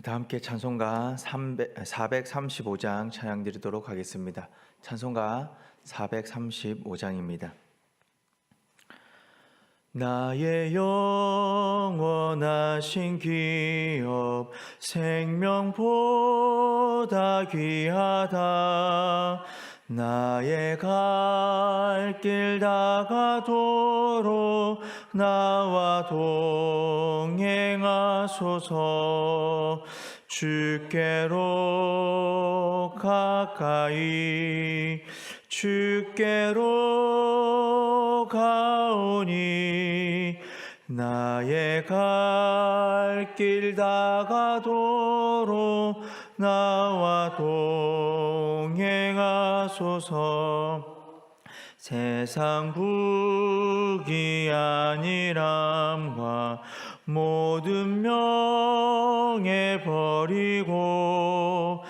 다 함께 찬송가 435장 찬양 드리도록 하겠습니다. 찬송가 435장입니다. 나의 영원하신 기업 생명보다 귀하다. 나의 갈 길 다가도록 나와 동행하소서. 주께로 가까이 주께로 가오니 나의 갈 길 다가도록 나와 동행하소서. 세상 부귀한이람과 모든 명예 버리고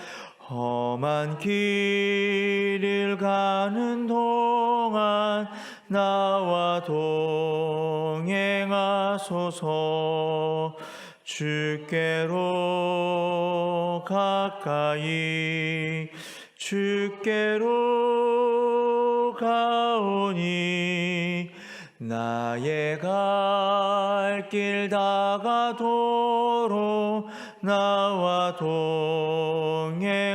험한 길을 가는 동안 나와 동행하소서. 주께로 가까이 주께로 가오니 나의 갈 길 다가도록 나와 동행하소서.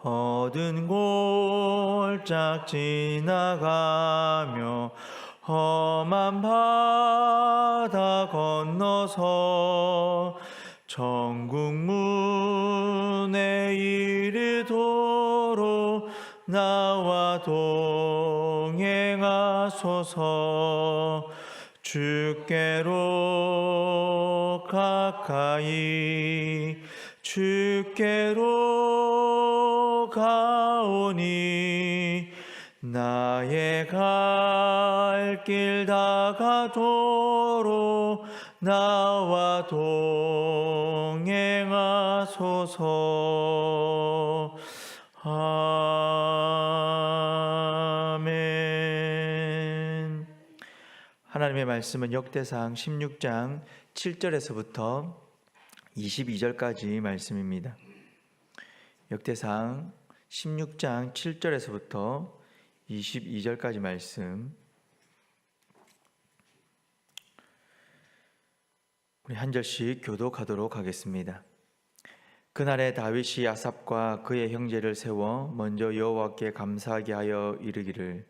어두운 골짝 지나가며 험한 바다 건너서 천국 문에 이르도록 나와 동행하소서. 주께로 가까이 주께로 가오니 나의 갈 길 다가도록 나와 동행하소서. 아멘. 하나님의 말씀은 역대상 16장 7절에서부터 22절까지 말씀입니다. 역대상 16장 7절에서부터 22절까지 말씀, 우리 한 절씩 교독하도록 하겠습니다. 그날에 다윗이 아삽과 그의 형제를 세워 먼저 여호와께 감사하게 하여 이르기를,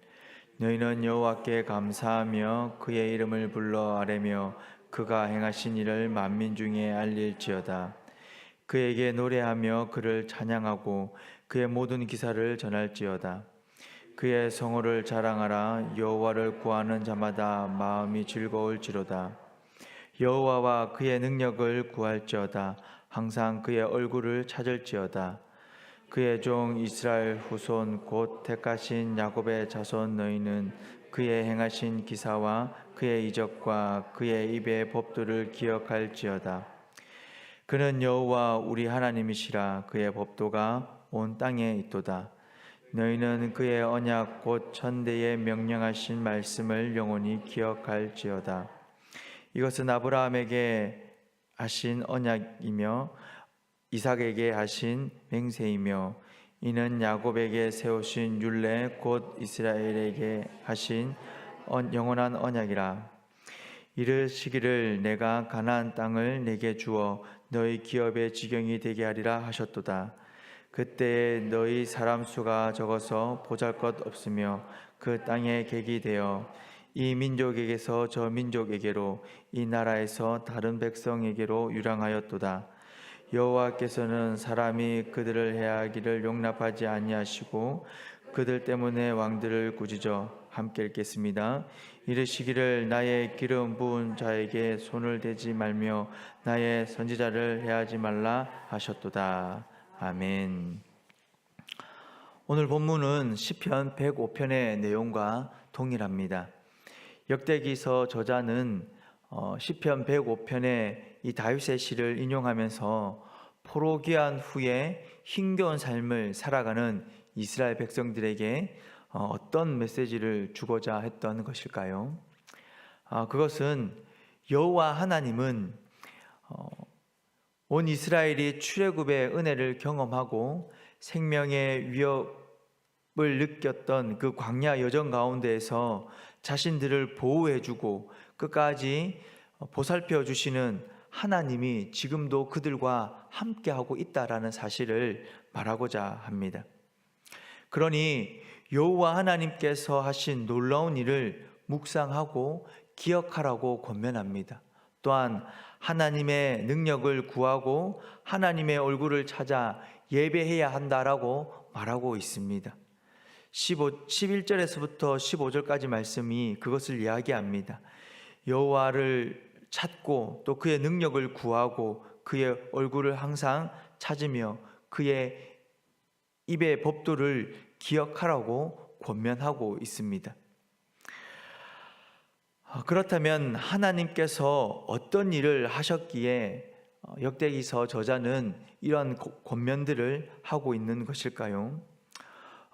너희는 여호와께 감사하며 그의 이름을 불러 아뢰며 그가 행하신 일을 만민 중에 알릴지어다. 그에게 노래하며 그를 찬양하고 그의 모든 기사를 전할지어다. 그의 성호를 자랑하라. 여호와를 구하는 자마다 마음이 즐거울지로다. 여호와와 그의 능력을 구할지어다. 항상 그의 얼굴을 찾을지어다. 그의 종 이스라엘 후손 곧 택하신 야곱의 자손 너희는 그의 행하신 기사와 그의 이적과 그의 입의 법도를 기억할지어다. 그는 여호와 우리 하나님이시라. 그의 법도가 온 땅에 있도다. 너희는 그의 언약 곧 천대에 명령하신 말씀을 영원히 기억할지어다. 이것은 아브라함에게 하신 언약이며 이삭에게 하신 맹세이며 이는 야곱에게 세우신 율례 곧 이스라엘에게 하신 영원한 언약이라. 이르시기를 내가 가나안 땅을 내게 주어 너희 기업의 지경이 되게 하리라 하셨도다. 그때에 너희 사람 수가 적어서 보잘것없으며 그 땅에 객이 되어 이 민족에게서 저 민족에게로 이 나라에서 다른 백성에게로 유랑하였도다. 여호와께서는 사람이 그들을 해하기를 용납하지 아니하시고 그들 때문에 왕들을 꾸짖어. 함께 읽겠습니다. 이르시기를 나의 기름 부은 자에게 손을 대지 말며 나의 선지자를 해하지 말라 하셨도다. 아멘. 오늘 본문은 시편 105편의 내용과 동일합니다. 역대기서 저자는 시편 105편의 이 다윗의 시를 인용하면서 포로귀환 후에 힘겨운 삶을 살아가는 이스라엘 백성들에게 어떤 메시지를 주고자 했던 것일까요? 그것은 여호와 하나님은 온 이스라엘이 출애굽의 은혜를 경험하고 생명의 위협을 느꼈던 그 광야 여정 가운데에서 자신들을 보호해주고 끝까지 보살펴 주시는 하나님이 지금도 그들과 함께하고 있다라는 사실을 말하고자 합니다. 그러니 여호와 하나님께서 하신 놀라운 일을 묵상하고 기억하라고 권면합니다. 또한 하나님의 능력을 구하고 하나님의 얼굴을 찾아 예배해야 한다라고 말하고 있습니다. 11절에서부터 15절까지 말씀이 그것을 이야기합니다. 여호와를 찾고 또 그의 능력을 구하고 그의 얼굴을 항상 찾으며 그의 입의 법도를 기억하라고 권면하고 있습니다. 그렇다면 하나님께서 어떤 일을 하셨기에 역대기서 저자는 이런 권면들을 하고 있는 것일까요?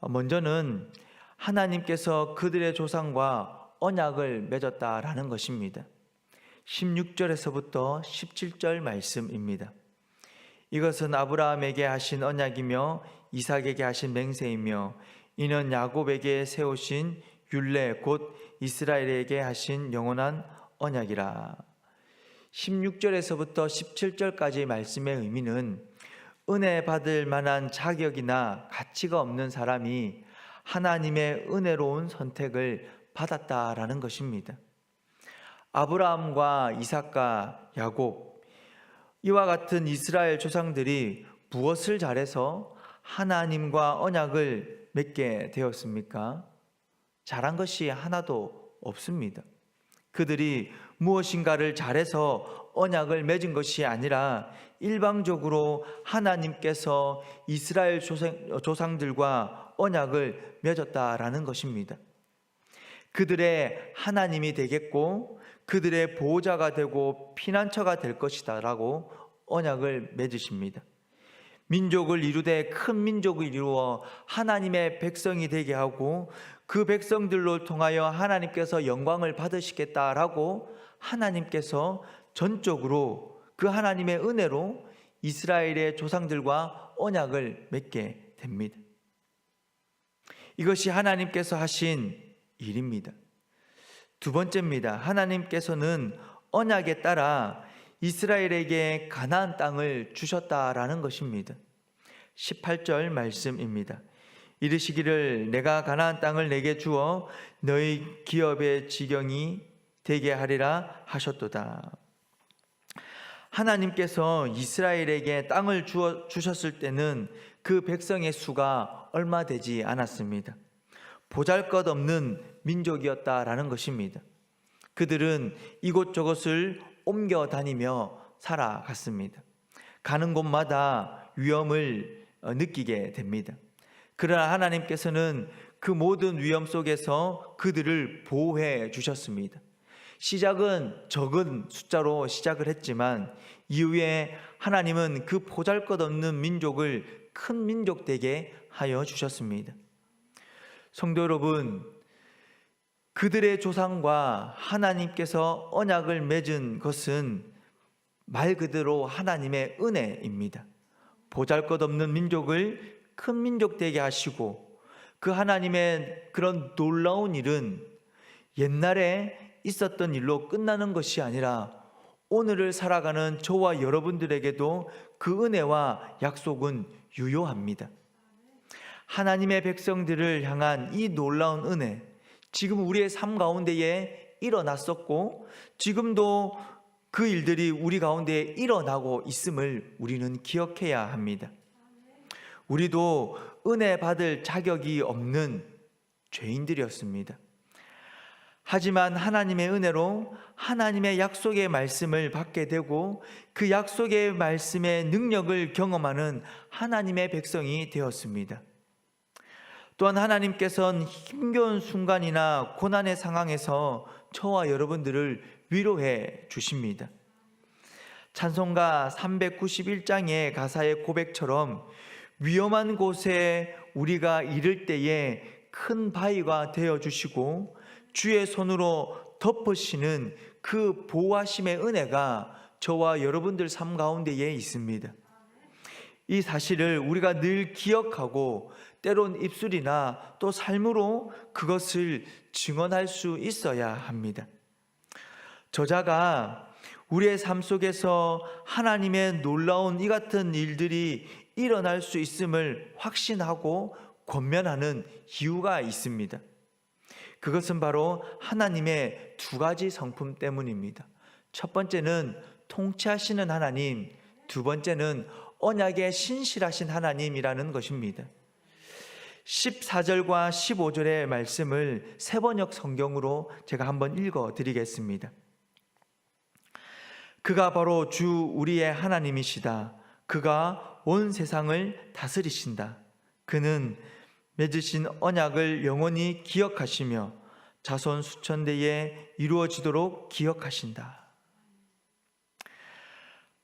먼저는 하나님께서 그들의 조상과 언약을 맺었다라는 것입니다. 16절에서부터 17절 말씀입니다. 이것은 아브라함에게 하신 언약이며 이삭에게 하신 맹세이며 이는 야곱에게 세우신 율례 곧 이스라엘에게 하신 영원한 언약이라. 16절에서부터 17절까지 말씀의 의미는 은혜 받을 만한 자격이나 가치가 없는 사람이 하나님의 은혜로운 선택을 받았다라는 것입니다. 아브라함과 이삭과 야곱, 이와 같은 이스라엘 조상들이 무엇을 잘해서 하나님과 언약을 맺게 되었습니까? 잘한 것이 하나도 없습니다. 그들이 무엇인가를 잘해서 언약을 맺은 것이 아니라 일방적으로 하나님께서 이스라엘 조상들과 언약을 맺었다라는 것입니다. 그들의 하나님이 되겠고 그들의 보호자가 되고 피난처가 될 것이다 라고 언약을 맺으십니다. 민족을 이루되 큰 민족을 이루어 하나님의 백성이 되게 하고 그 백성들로 통하여 하나님께서 영광을 받으시겠다라고 하나님께서 전적으로 그 하나님의 은혜로 이스라엘의 조상들과 언약을 맺게 됩니다. 이것이 하나님께서 하신 일입니다. 두 번째입니다. 하나님께서는 언약에 따라 이스라엘에게 가나안 땅을 주셨다라는 것입니다. 18절 말씀입니다. 이르시기를 내가 가나안 땅을 내게 주어 너희 기업의 지경이 되게 하리라 하셨도다. 하나님께서 이스라엘에게 땅을 주셨을 때는 그 백성의 수가 얼마 되지 않았습니다. 보잘것없는 민족이었다라는 것입니다. 그들은 이곳저곳을 옮겨 다니며 살아갔습니다. 가는 곳마다 위험을 느끼게 됩니다. 그러나 하나님께서는 그 모든 위험 속에서 그들을 보호해 주셨습니다. 시작은 적은 숫자로 시작을 했지만 이후에 하나님은 그 보잘것없는 민족을 큰 민족 되게 하여 주셨습니다. 성도 여러분, 그들의 조상과 하나님께서 언약을 맺은 것은 말 그대로 하나님의 은혜입니다. 보잘것없는 민족을 큰 민족 되게 하시고 그 하나님의 그런 놀라운 일은 옛날에 있었던 일로 끝나는 것이 아니라 오늘을 살아가는 저와 여러분들에게도 그 은혜와 약속은 유효합니다. 하나님의 백성들을 향한 이 놀라운 은혜, 지금 우리의 삶 가운데에 일어났었고 지금도 그 일들이 우리 가운데에 일어나고 있음을 우리는 기억해야 합니다. 우리도 은혜 받을 자격이 없는 죄인들이었습니다. 하지만 하나님의 은혜로 하나님의 약속의 말씀을 받게 되고 그 약속의 말씀의 능력을 경험하는 하나님의 백성이 되었습니다. 또한 하나님께서는 힘겨운 순간이나 고난의 상황에서 저와 여러분들을 위로해 주십니다. 찬송가 391장의 가사의 고백처럼 위험한 곳에 우리가 이를 때에 큰 바위가 되어 주시고 주의 손으로 덮으시는 그 보호하심의 은혜가 저와 여러분들 삶 가운데에 있습니다. 이 사실을 우리가 늘 기억하고 때론 입술이나 또 삶으로 그것을 증언할 수 있어야 합니다. 저자가 우리의 삶 속에서 하나님의 놀라운 이 같은 일들이 일어날 수 있음을 확신하고 권면하는 이유가 있습니다. 그것은 바로 하나님의 두 가지 성품 때문입니다. 첫 번째는 통치하시는 하나님, 두 번째는 언약에 신실하신 하나님이라는 것입니다. 14절과 15절의 말씀을 세번역 성경으로 제가 한번 읽어 드리겠습니다. 그가 바로 주 우리의 하나님이시다. 그가 온 세상을 다스리신다. 그는 맺으신 언약을 영원히 기억하시며 자손 수천대에 이루어지도록 기억하신다.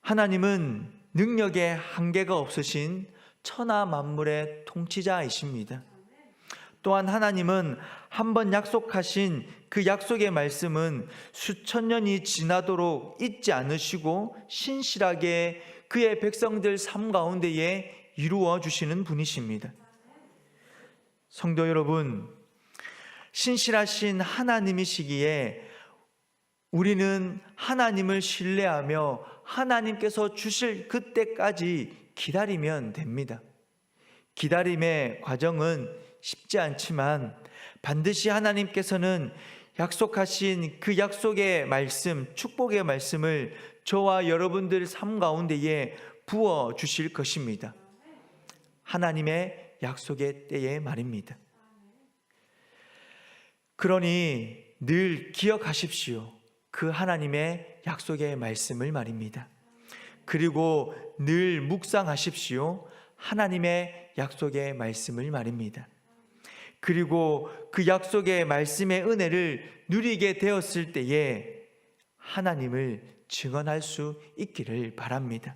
하나님은 능력에 한계가 없으신 천하 만물의 통치자이십니다. 또한 하나님은 한번 약속하신 그 약속의 말씀은 수천 년이 지나도록 잊지 않으시고 신실하게 그의 백성들 삶 가운데에 이루어 주시는 분이십니다. 성도 여러분, 신실하신 하나님이시기에 우리는 하나님을 신뢰하며 하나님께서 주실 그때까지 기다리면 됩니다. 기다림의 과정은 쉽지 않지만 반드시 하나님께서는 약속하신 그 약속의 말씀, 축복의 말씀을 저와 여러분들 삶 가운데에 부어 주실 것입니다. 하나님의 약속의 때에 말입니다. 그러니 늘 기억하십시오. 그 하나님의 약속의 말씀을 말입니다. 그리고 늘 묵상하십시오. 하나님의 약속의 말씀을 말입니다. 그리고 그 약속의 말씀의 은혜를 누리게 되었을 때에 하나님을 증언할 수 있기를 바랍니다.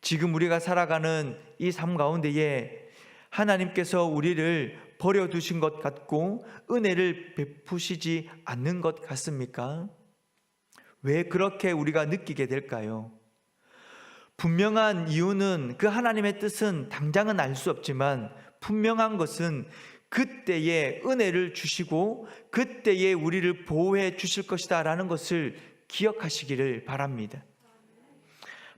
지금 우리가 살아가는 이 삶 가운데에 하나님께서 우리를 버려두신 것 같고 은혜를 베푸시지 않는 것 같습니까? 왜 그렇게 우리가 느끼게 될까요? 분명한 이유는 그 하나님의 뜻은 당장은 알 수 없지만 분명한 것은 그때에 은혜를 주시고 그때에 우리를 보호해 주실 것이다 라는 것을 기억하시기를 바랍니다.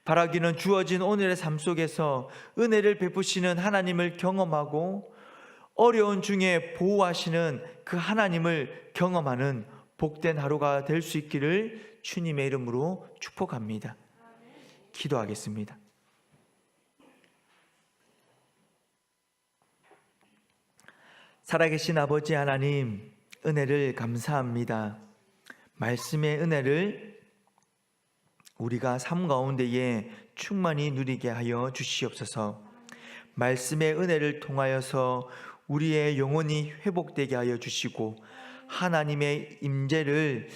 바라기는 주어진 오늘의 삶 속에서 은혜를 베푸시는 하나님을 경험하고 어려운 중에 보호하시는 그 하나님을 경험하는 복된 하루가 될 수 있기를 주님의 이름으로 축복합니다. 기도하겠습니다. 살아계신 아버지 하나님, 은혜를 감사합니다. 말씀의 은혜를 우리가 삶 가운데에 충만히 누리게 하여 주시옵소서. 말씀의 은혜를 통하여서 우리의 영혼이 회복되게 하여 주시고 하나님의 임재를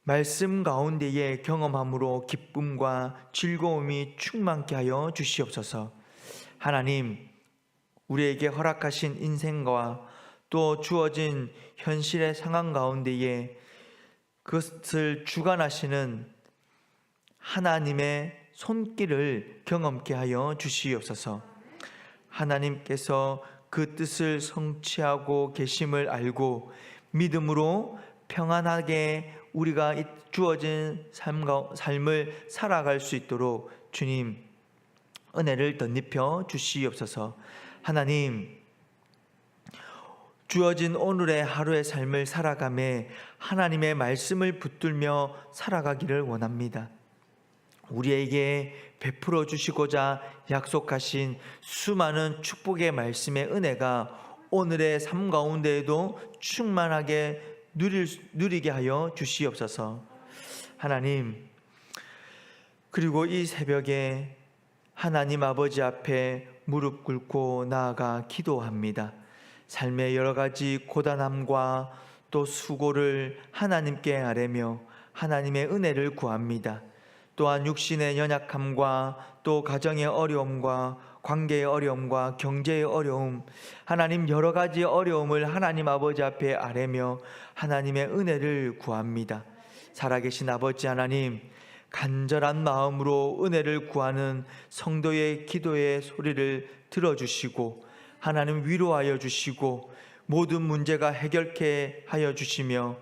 말씀 가운데에 경험함으로 기쁨과 즐거움이 충만케 하여 주시옵소서. 하나님, 우리에게 허락하신 인생과 또 주어진 현실의 상황 가운데에 그것을 주관하시는 하나님의 손길을 경험케 하여 주시옵소서. 하나님께서 그 뜻을 성취하고 계심을 알고 믿음으로 평안하게 우리가 주어진 삶을 살아갈 수 있도록 주님 은혜를 덧입혀 주시옵소서. 하나님, 주어진 오늘의 하루의 삶을 살아가며 하나님의 말씀을 붙들며 살아가기를 원합니다. 우리에게 베풀어 주시고자 약속하신 수많은 축복의 말씀의 은혜가 오늘의 삶 가운데에도 충만하게 누리게 하여 주시옵소서. 하나님, 그리고 이 새벽에 하나님 아버지 앞에 무릎 꿇고 나아가 기도합니다. 삶의 여러 가지 고단함과 또 수고를 하나님께 아뢰며 하나님의 은혜를 구합니다. 또한 육신의 연약함과 또 가정의 어려움과 관계의 어려움과 경제의 어려움, 하나님 여러 가지 어려움을 하나님 아버지 앞에 아뢰며 하나님의 은혜를 구합니다. 살아계신 아버지 하나님, 간절한 마음으로 은혜를 구하는 성도의 기도의 소리를 들어주시고 하나님 위로하여 주시고 모든 문제가 해결케 하여 주시며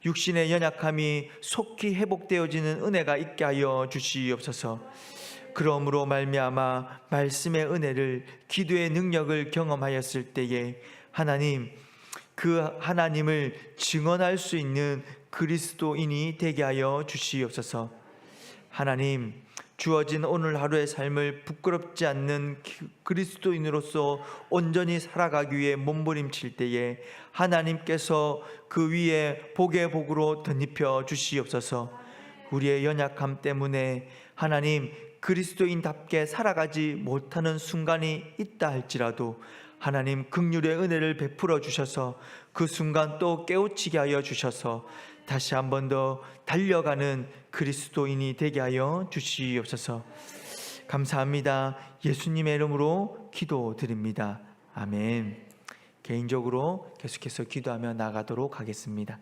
육신의 연약함이 속히 회복되어지는 은혜가 있게 하여 주시옵소서. 그러므로 말미암아 말씀의 은혜를 기도의 능력을 경험하였을 때에 하나님 그 하나님을 증언할 수 있는 그리스도인이 되게 하여 주시옵소서. 하나님 주어진 오늘 하루의 삶을 부끄럽지 않는 그리스도인으로서 온전히 살아가기 위해 몸부림칠 때에 하나님께서 그 위에 복의 복으로 덧입혀 주시옵소서. 우리의 연약함 때문에 하나님 그리스도인답게 살아가지 못하는 순간이 있다 할지라도 하나님 긍휼의 은혜를 베풀어 주셔서 그 순간 또 깨우치게 하여 주셔서 다시 한 번 더 달려가는 그리스도인이 되게 하여 주시옵소서. 감사합니다. 예수님의 이름으로 기도드립니다. 아멘. 개인적으로 계속해서 기도하며 나가도록 하겠습니다.